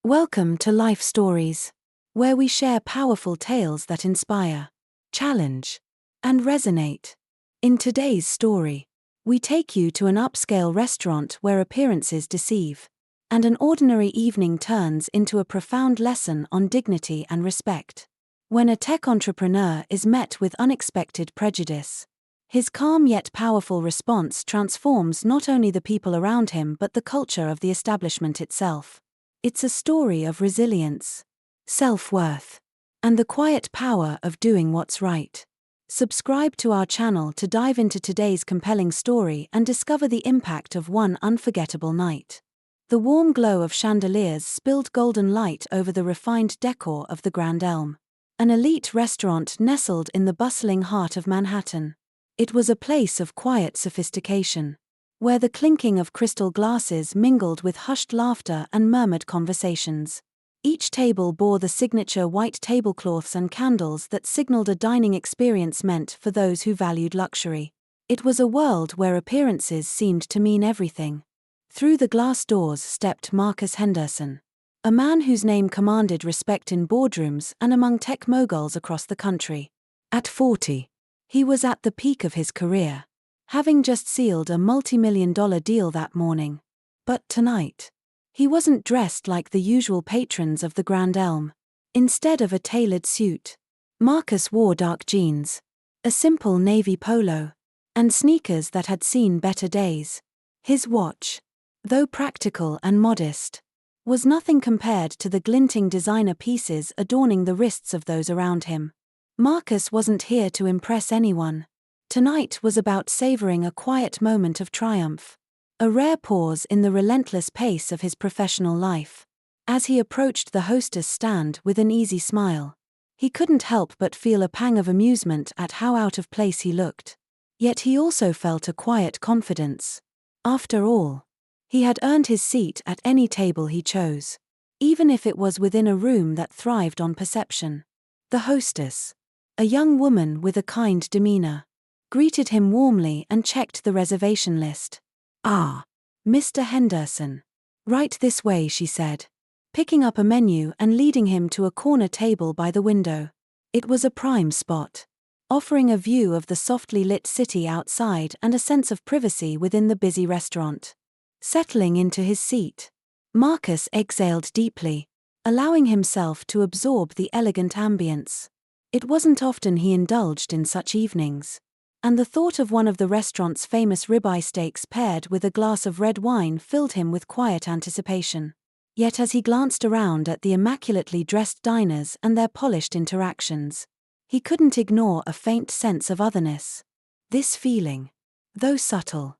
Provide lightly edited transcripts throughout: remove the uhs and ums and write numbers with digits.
Welcome to Life Stories, where we share powerful tales that inspire, challenge, and resonate. In today's story, we take you to an upscale restaurant where appearances deceive, and an ordinary evening turns into a profound lesson on dignity and respect. When a tech entrepreneur is met with unexpected prejudice, his calm yet powerful response transforms not only the people around him but the culture of the establishment itself. It's a story of resilience, self-worth, and the quiet power of doing what's right. Subscribe to our channel to dive into today's compelling story and discover the impact of one unforgettable night. The warm glow of chandeliers spilled golden light over the refined decor of the Grand Elm, an elite restaurant nestled in the bustling heart of Manhattan. It was a place of quiet sophistication, where the clinking of crystal glasses mingled with hushed laughter and murmured conversations. Each table bore the signature white tablecloths and candles that signaled a dining experience meant for those who valued luxury. It was a world where appearances seemed to mean everything. Through the glass doors stepped Marcus Henderson, a man whose name commanded respect in boardrooms and among tech moguls across the country. At 40, he was at the peak of his career, having just sealed a multi-million-dollar deal that morning. But tonight, he wasn't dressed like the usual patrons of the Grand Elm. Instead of a tailored suit, Marcus wore dark jeans, a simple navy polo, and sneakers that had seen better days. His watch, though practical and modest, was nothing compared to the glinting designer pieces adorning the wrists of those around him. Marcus wasn't here to impress anyone. Tonight was about savoring a quiet moment of triumph, a rare pause in the relentless pace of his professional life. As he approached the hostess stand with an easy smile, he couldn't help but feel a pang of amusement at how out of place he looked. Yet he also felt a quiet confidence. After all, he had earned his seat at any table he chose, even if it was within a room that thrived on perception. The hostess, a young woman with a kind demeanor, greeted him warmly and checked the reservation list. "Ah, Mr. Henderson. Right this way," she said, picking up a menu and leading him to a corner table by the window. It was a prime spot, offering a view of the softly lit city outside and a sense of privacy within the busy restaurant. Settling into his seat, Marcus exhaled deeply, allowing himself to absorb the elegant ambience. It wasn't often he indulged in such evenings, and the thought of one of the restaurant's famous ribeye steaks paired with a glass of red wine filled him with quiet anticipation. Yet as he glanced around at the immaculately dressed diners and their polished interactions, he couldn't ignore a faint sense of otherness. This feeling, though subtle,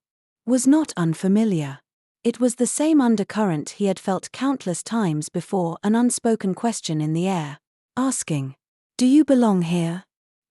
was not unfamiliar. It was the same undercurrent he had felt countless times before, an unspoken question in the air, asking, "Do you belong here?"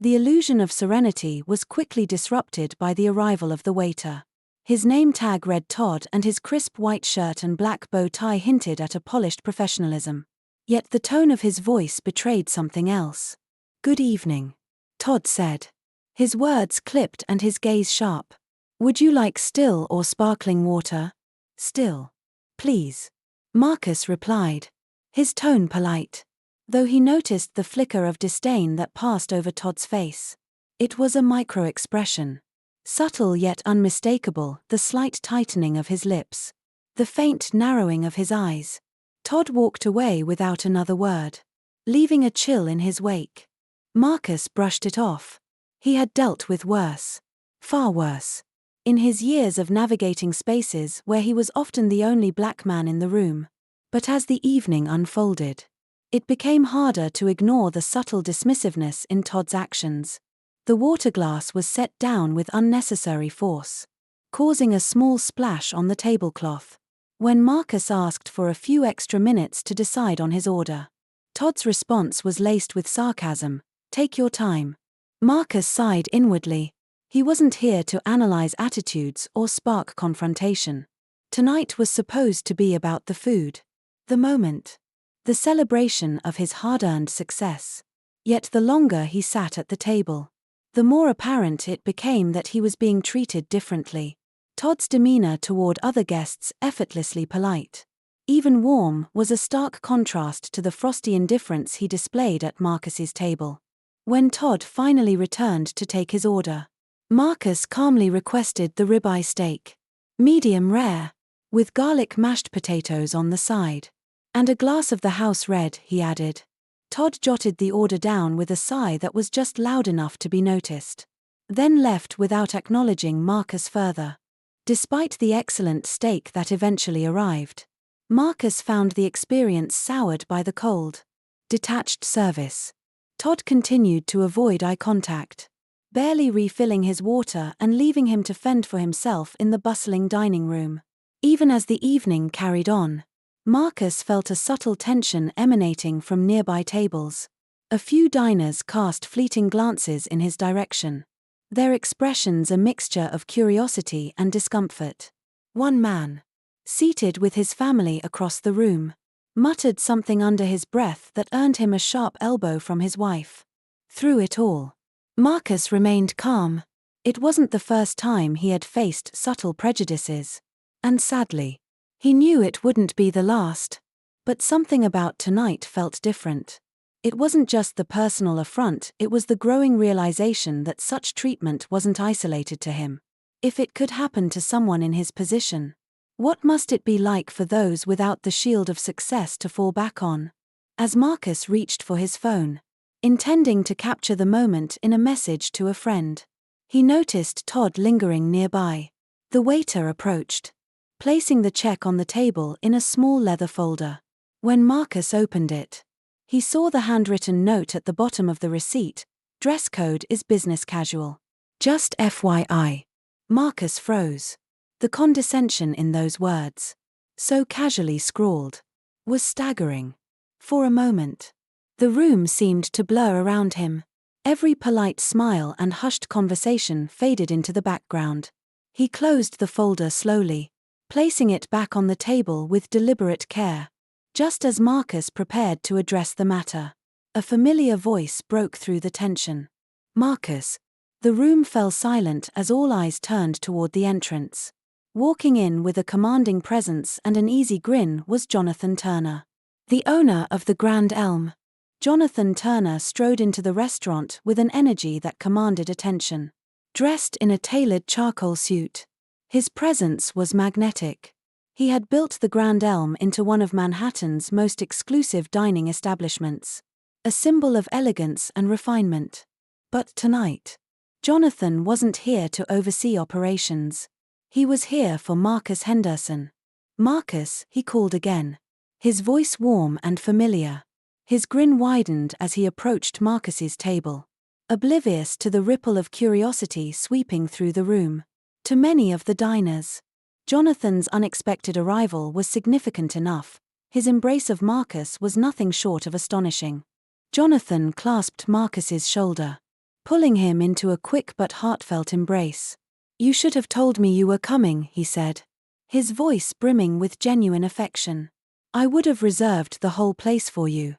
The illusion of serenity was quickly disrupted by the arrival of the waiter. His name tag read Todd, and his crisp white shirt and black bow tie hinted at a polished professionalism. Yet the tone of his voice betrayed something else. "Good evening," Todd said, his words clipped and his gaze sharp. "Would you like still or sparkling water?" "Still, please," Marcus replied, his tone polite, though he noticed the flicker of disdain that passed over Todd's face. It was a micro-expression, subtle yet unmistakable, the slight tightening of his lips, the faint narrowing of his eyes. Todd walked away without another word, leaving a chill in his wake. Marcus brushed it off. He had dealt with worse, far worse, in his years of navigating spaces where he was often the only black man in the room. But as the evening unfolded, it became harder to ignore the subtle dismissiveness in Todd's actions. The water glass was set down with unnecessary force, causing a small splash on the tablecloth. When Marcus asked for a few extra minutes to decide on his order, Todd's response was laced with sarcasm, "Take your time." Marcus sighed inwardly. He wasn't here to analyze attitudes or spark confrontation. Tonight was supposed to be about the food, the moment, the celebration of his hard-earned success. Yet the longer he sat at the table, the more apparent it became that he was being treated differently. Todd's demeanor toward other guests effortlessly polite. even warm, was a stark contrast to the frosty indifference he displayed at Marcus's table. When Todd finally returned to take his order, Marcus calmly requested the ribeye steak, medium rare, with garlic mashed potatoes on the side. And a glass of the house red, he added. Todd jotted the order down with a sigh that was just loud enough to be noticed, then left without acknowledging Marcus further. Despite the excellent steak that eventually arrived, Marcus found the experience soured by the cold, detached service. Todd continued to avoid eye contact, barely refilling his water and leaving him to fend for himself in the bustling dining room. Even as the evening carried on, Marcus felt a subtle tension emanating from nearby tables. A few diners cast fleeting glances in his direction, their expressions a mixture of curiosity and discomfort. One man, seated with his family across the room, muttered something under his breath that earned him a sharp elbow from his wife. Through it all, Marcus remained calm. It wasn't the first time he had faced subtle prejudices, and sadly, he knew it wouldn't be the last. But something about tonight felt different. It wasn't just the personal affront, it was the growing realization that such treatment wasn't isolated to him. If it could happen to someone in his position, what must it be like for those without the shield of success to fall back on? As Marcus reached for his phone, intending to capture the moment in a message to a friend, he noticed Todd lingering nearby. The waiter approached, placing the check on the table in a small leather folder. When Marcus opened it, he saw the handwritten note at the bottom of the receipt: "Dress code is business casual. Just FYI." Marcus froze. The condescension in those words, so casually scrawled, was staggering. For a moment, the room seemed to blur around him. Every polite smile and hushed conversation faded into the background. He closed the folder slowly, placing it back on the table with deliberate care. Just as Marcus prepared to address the matter, a familiar voice broke through the tension. "Marcus." The room fell silent as all eyes turned toward the entrance. Walking in with a commanding presence and an easy grin was Jonathan Turner, the owner of the Grand Elm. Jonathan Turner strode into the restaurant with an energy that commanded attention. Dressed in a tailored charcoal suit, his presence was magnetic. He had built the Grand Elm into one of Manhattan's most exclusive dining establishments, a symbol of elegance and refinement. But tonight, Jonathan wasn't here to oversee operations. He was here for Marcus Henderson. "Marcus," he called again, his voice warm and familiar. His grin widened as he approached Marcus's table, oblivious to the ripple of curiosity sweeping through the room. To many of the diners, Jonathan's unexpected arrival was significant enough. His embrace of Marcus was nothing short of astonishing. Jonathan clasped Marcus's shoulder, pulling him into a quick but heartfelt embrace. "You should have told me you were coming," he said, his voice brimming with genuine affection. "I would have reserved the whole place for you."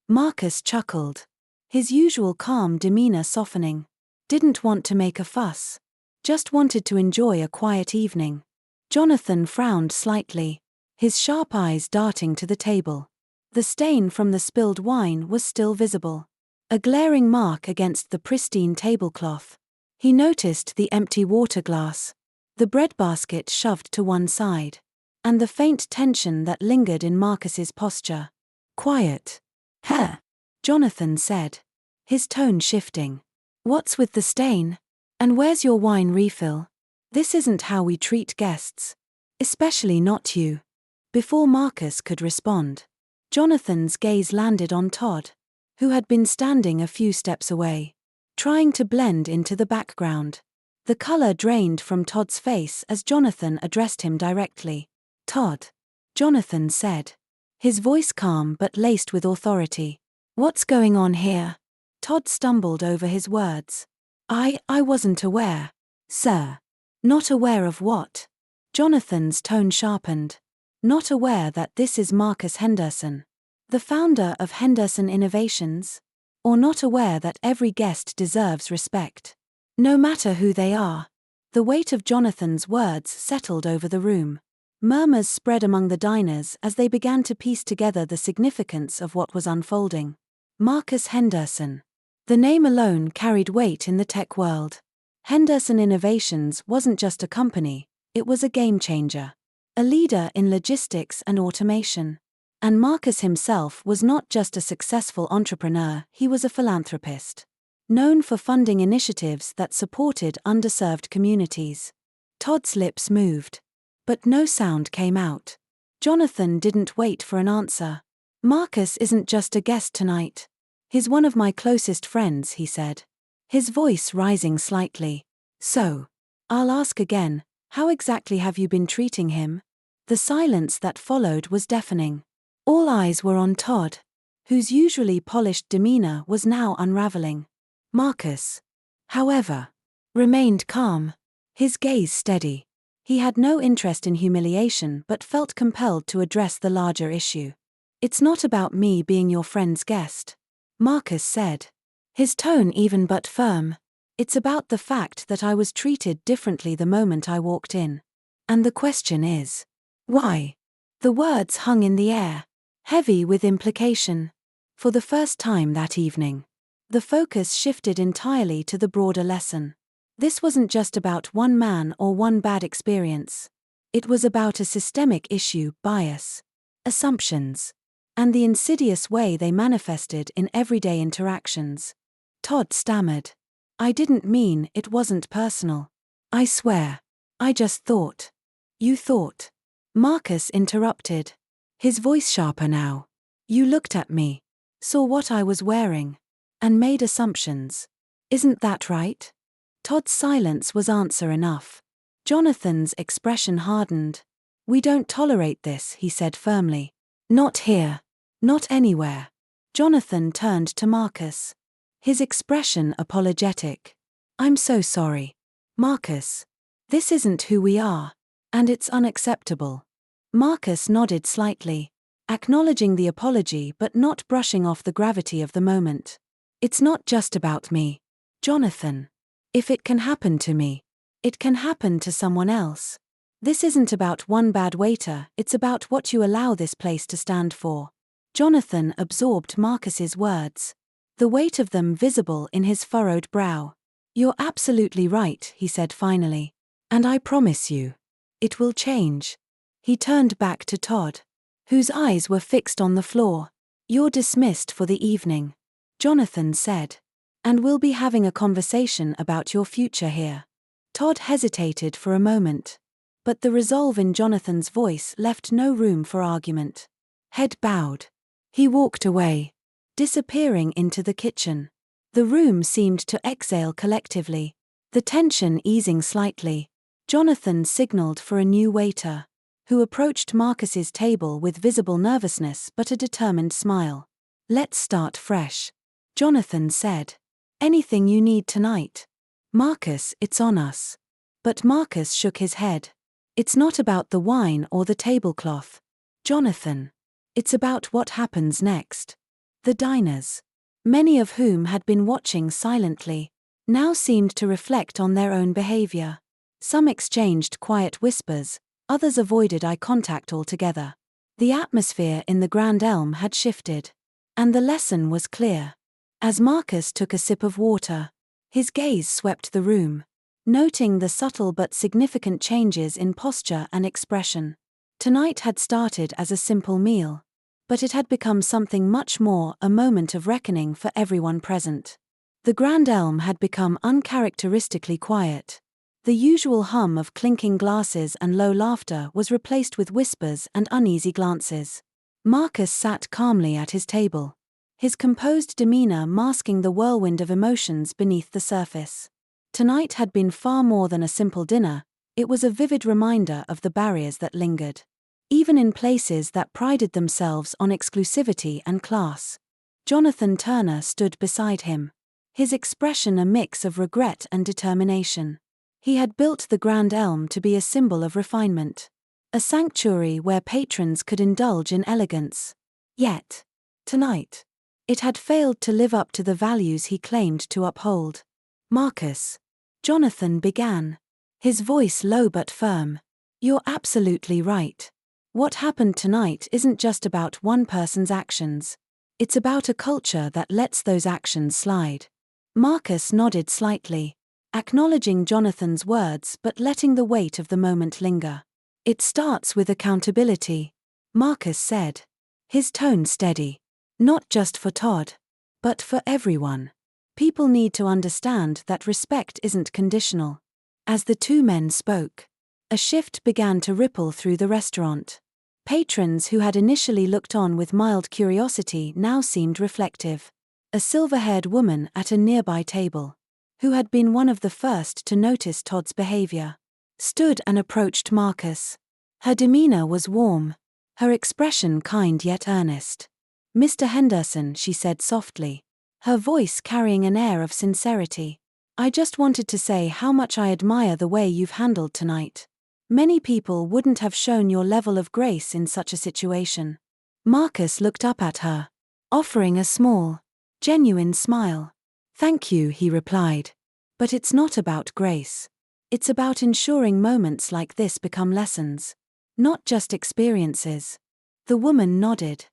Marcus chuckled, his usual calm demeanor softening. "Didn't want to make a fuss. Just wanted to enjoy a quiet evening." Jonathan frowned slightly, his sharp eyes darting to the table. The stain from the spilled wine was still visible, a glaring mark against the pristine tablecloth. He noticed the empty water glass, the breadbasket shoved to one side, and the faint tension that lingered in Marcus's posture. "Quiet. Huh," Jonathan said, his tone shifting. "What's with the stain? And where's your wine refill? This isn't how we treat guests. Especially not you." Before Marcus could respond, Jonathan's gaze landed on Todd, who had been standing a few steps away, trying to blend into the background. The color drained from Todd's face as Jonathan addressed him directly. "Todd," Jonathan said, his voice calm but laced with authority. "What's going on here?" Todd stumbled over his words. I wasn't aware, sir." "Not aware of what?" Jonathan's tone sharpened. "Not aware that this is Marcus Henderson, the founder of Henderson Innovations? Or not aware that every guest deserves respect, no matter who they are?" The weight of Jonathan's words settled over the room. Murmurs spread among the diners as they began to piece together the significance of what was unfolding. Marcus Henderson. The name alone carried weight in the tech world. Henderson Innovations wasn't just a company, it was a game changer. A leader in logistics and automation. And Marcus himself was not just a successful entrepreneur, he was a philanthropist. Known for funding initiatives that supported underserved communities. Todd's lips moved. But no sound came out. Jonathan didn't wait for an answer. Marcus isn't just a guest tonight. He's one of my closest friends, he said. His voice rising slightly. So, I'll ask again, how exactly have you been treating him? The silence that followed was deafening. All eyes were on Todd, whose usually polished demeanor was now unraveling. Marcus, however, remained calm, his gaze steady. He had no interest in humiliation but felt compelled to address the larger issue. It's not about me being your friend's guest, Marcus said. His tone even but firm. It's about the fact that I was treated differently the moment I walked in. And the question is, why? The words hung in the air, heavy with implication. For the first time that evening, the focus shifted entirely to the broader lesson. This wasn't just about one man or one bad experience. It was about a systemic issue, bias, assumptions, and the insidious way they manifested in everyday interactions. Todd stammered. I didn't mean it wasn't personal. I swear. I just thought. You thought. Marcus interrupted. His voice sharper now. You looked at me, saw what I was wearing, and made assumptions. Isn't that right? Todd's silence was answer enough. Jonathan's expression hardened. We don't tolerate this, he said firmly. Not here. Not anywhere. Jonathan turned to Marcus. His expression apologetic. I'm so sorry. Marcus. This isn't who we are. And it's unacceptable. Marcus nodded slightly, acknowledging the apology but not brushing off the gravity of the moment. It's not just about me, Jonathan. If it can happen to me, it can happen to someone else. This isn't about one bad waiter, it's about what you allow this place to stand for. Jonathan absorbed Marcus's words, the weight of them visible in his furrowed brow. You're absolutely right, he said finally. And I promise you, it will change. He turned back to Todd, whose eyes were fixed on the floor. You're dismissed for the evening, Jonathan said. And we'll be having a conversation about your future here. Todd hesitated for a moment. But the resolve in Jonathan's voice left no room for argument. Head bowed. He walked away, disappearing into the kitchen. The room seemed to exhale collectively, the tension easing slightly. Jonathan signaled for a new waiter, who approached Marcus's table with visible nervousness but a determined smile. Let's start fresh, Jonathan said. Anything you need tonight. Marcus, it's on us. But Marcus shook his head. It's not about the wine or the tablecloth, Jonathan. It's about what happens next. The diners, many of whom had been watching silently, now seemed to reflect on their own behavior. Some exchanged quiet whispers, others avoided eye contact altogether. The atmosphere in the Grand Elm had shifted. And the lesson was clear. As Marcus took a sip of water, his gaze swept the room, noting the subtle but significant changes in posture and expression. Tonight had started as a simple meal, but it had become something much more, a moment of reckoning for everyone present. The Grand Elm had become uncharacteristically quiet. The usual hum of clinking glasses and low laughter was replaced with whispers and uneasy glances. Marcus sat calmly at his table, his composed demeanor masking the whirlwind of emotions beneath the surface. Tonight had been far more than a simple dinner, it was a vivid reminder of the barriers that lingered, even in places that prided themselves on exclusivity and class. Jonathan Turner stood beside him, his expression a mix of regret and determination. He had built the Grand Elm to be a symbol of refinement, a sanctuary where patrons could indulge in elegance. Yet, tonight, it had failed to live up to the values he claimed to uphold. Marcus, Jonathan began, his voice low but firm. You're absolutely right. What happened tonight isn't just about one person's actions. It's about a culture that lets those actions slide. Marcus nodded slightly, acknowledging Jonathan's words but letting the weight of the moment linger. It starts with accountability, Marcus said, his tone steady. Not just for Todd, but for everyone. People need to understand that respect isn't conditional. As the two men spoke, a shift began to ripple through the restaurant. Patrons who had initially looked on with mild curiosity now seemed reflective. A silver-haired woman at a nearby table, who had been one of the first to notice Todd's behavior, stood and approached Marcus. Her demeanor was warm, her expression kind yet earnest. "Mr. Henderson," she said softly, her voice carrying an air of sincerity. "I just wanted to say how much I admire the way you've handled tonight. Many people wouldn't have shown your level of grace in such a situation." Marcus looked up at her, offering a small, genuine smile. "Thank you," he replied. "But it's not about grace. It's about ensuring moments like this become lessons, not just experiences." The woman nodded,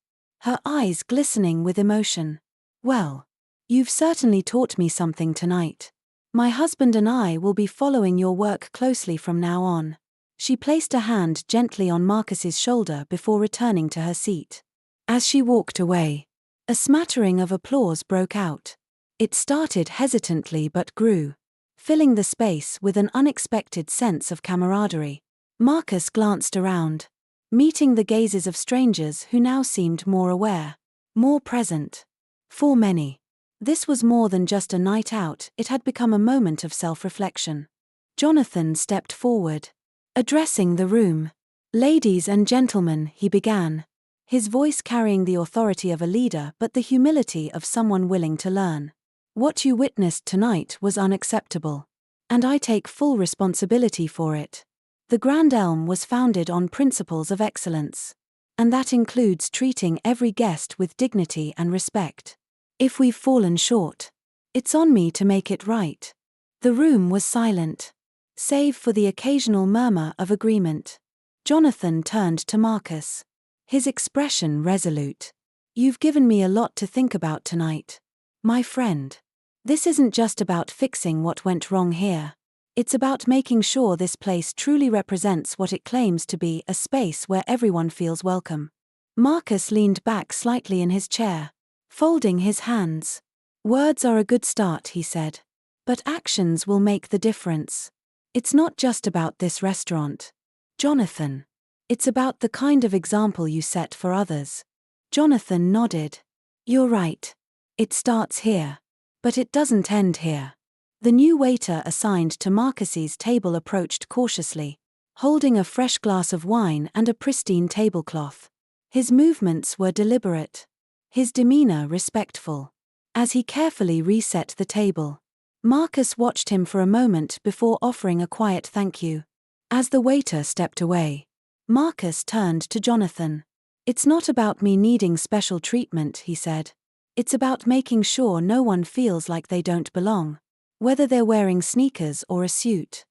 her eyes glistening with emotion. "Well, you've certainly taught me something tonight. My husband and I will be following your work closely from now on." She placed a hand gently on Marcus's shoulder before returning to her seat. As she walked away, a smattering of applause broke out. It started hesitantly but grew, filling the space with an unexpected sense of camaraderie. Marcus glanced around, meeting the gazes of strangers who now seemed more aware, more present. For many, this was more than just a night out, it had become a moment of self-reflection. Jonathan stepped forward, addressing the room. "Ladies and gentlemen," he began, his voice carrying the authority of a leader but the humility of someone willing to learn. "What you witnessed tonight was unacceptable, and I take full responsibility for it. The Grand Elm was founded on principles of excellence, and that includes treating every guest with dignity and respect. If we've fallen short, it's on me to make it right." The room was silent, save for the occasional murmur of agreement. Jonathan turned to Marcus, his expression resolute. "You've given me a lot to think about tonight, my friend. This isn't just about fixing what went wrong here. It's about making sure this place truly represents what it claims to be, a space where everyone feels welcome." Marcus leaned back slightly in his chair, folding his hands. "Words are a good start," he said, "but actions will make the difference. It's not just about this restaurant, Jonathan. It's about the kind of example you set for others." Jonathan nodded. "You're right. It starts here. But it doesn't end here." The new waiter assigned to Marcus's table approached cautiously, holding a fresh glass of wine and a pristine tablecloth. His movements were deliberate, his demeanor respectful. As he carefully reset the table, Marcus watched him for a moment before offering a quiet thank you. As the waiter stepped away, Marcus turned to Jonathan. "It's not about me needing special treatment," he said. "It's about making sure no one feels like they don't belong, whether they're wearing sneakers or a suit."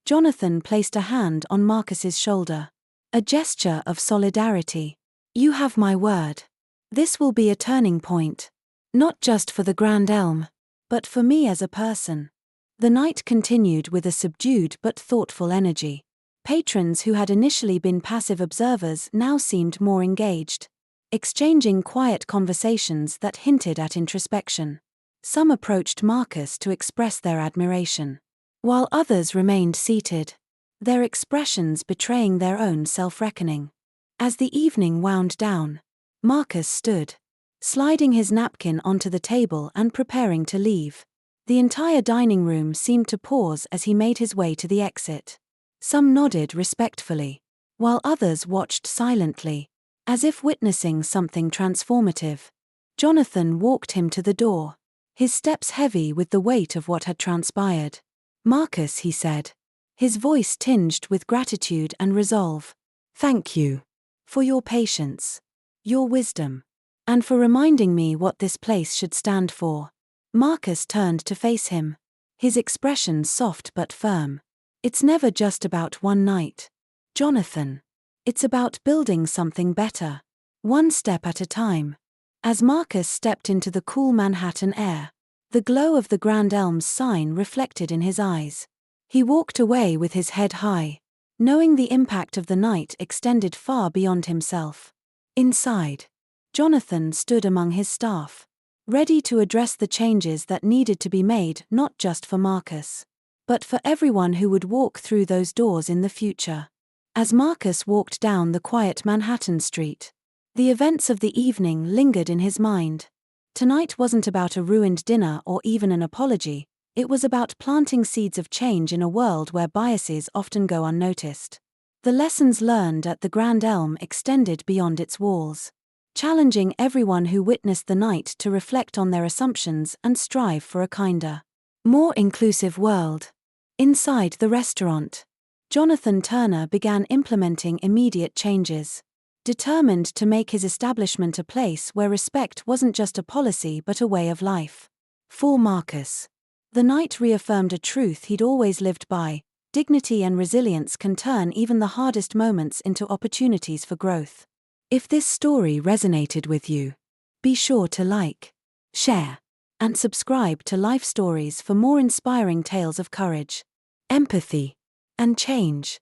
Jonathan placed a hand on Marcus's shoulder, a gesture of solidarity. "You have my word. This will be a turning point, not just for the Grand Elm, but for me as a person." The night continued with a subdued but thoughtful energy. Patrons who had initially been passive observers now seemed more engaged, exchanging quiet conversations that hinted at introspection. Some approached Marcus to express their admiration, while others remained seated, their expressions betraying their own self-reckoning. As the evening wound down, Marcus stood, sliding his napkin onto the table and preparing to leave. The entire dining room seemed to pause as he made his way to the exit. Some nodded respectfully, while others watched silently, as if witnessing something transformative. Jonathan walked him to the door, his steps heavy with the weight of what had transpired. "Marcus," he said, his voice tinged with gratitude and resolve, "thank you for your patience, your wisdom, and for reminding me what this place should stand for." Marcus turned to face him, his expression soft but firm. "It's never just about one night. Jonathan. It's about building something better. One step at a time. As Marcus stepped into the cool Manhattan air, the glow of the Grand Elms sign reflected in his eyes. He walked away with his head high, knowing the impact of the night extended far beyond himself. Inside, Jonathan stood among his staff, ready to address the changes that needed to be made not just for Marcus, but for everyone who would walk through those doors in the future. As Marcus walked down the quiet Manhattan street, the events of the evening lingered in his mind. Tonight wasn't about a ruined dinner or even an apology, it was about planting seeds of change in a world where biases often go unnoticed. The lessons learned at the Grand Elm extended beyond its walls, challenging everyone who witnessed the night to reflect on their assumptions and strive for a kinder, more inclusive world. Inside the restaurant, Jonathan Turner began implementing immediate changes, determined to make his establishment a place where respect wasn't just a policy but a way of life. For Marcus, the night reaffirmed a truth he'd always lived by: dignity and resilience can turn even the hardest moments into opportunities for growth. If this story resonated with you, be sure to like, share, and subscribe to Life Stories for more inspiring tales of courage, empathy, and change.